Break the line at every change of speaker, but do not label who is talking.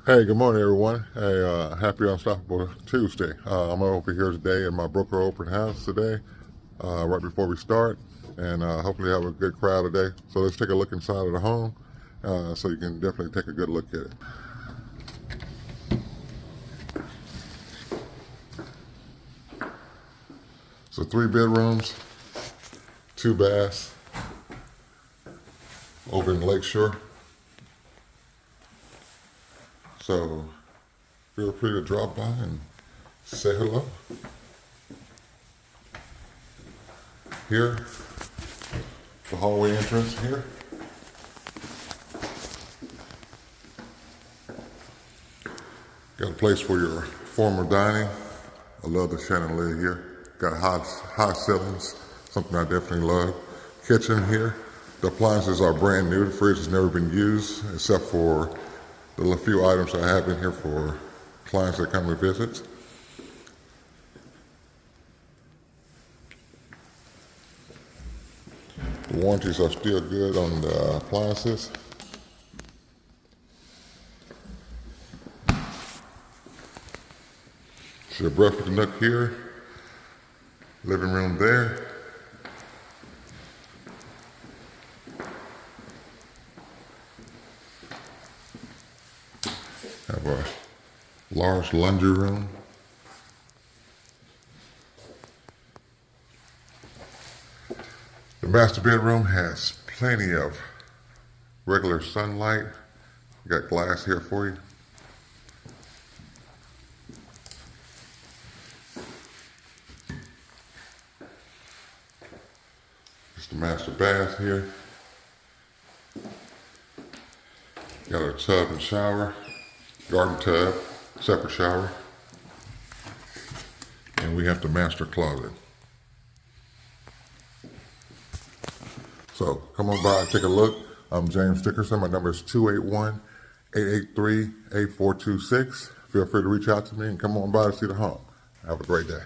Hey, good morning, everyone. Hey, happy Unstoppable Tuesday. I'm over here today in my broker open house today, right before we start, and hopefully have a good crowd today. So let's take a look inside of the home, so you can definitely take a good look at it. So 3 bedrooms, 2 baths, over in Lakeshore. So feel free to drop by and say hello. Here, the hallway entrance here. Got a place for your formal dining. I love the chandelier here. Got high ceilings, something I definitely love. Kitchen here. The appliances are brand new. The fridge has never been used except for the few items I have in here for clients that come to visit. The warranties are still good on the appliances. It's your breakfast nook here. Living room there. Have a large laundry room. The master bedroom has plenty of regular sunlight. Got glass here for you. It's the master bath here. Got a tub and shower, garden tub, separate shower. And we have the master closet. So come on by and take a look. I'm James Dickerson. My number is 281-883-8426. Feel free to reach out to me and come on by and see the home. Have a great day.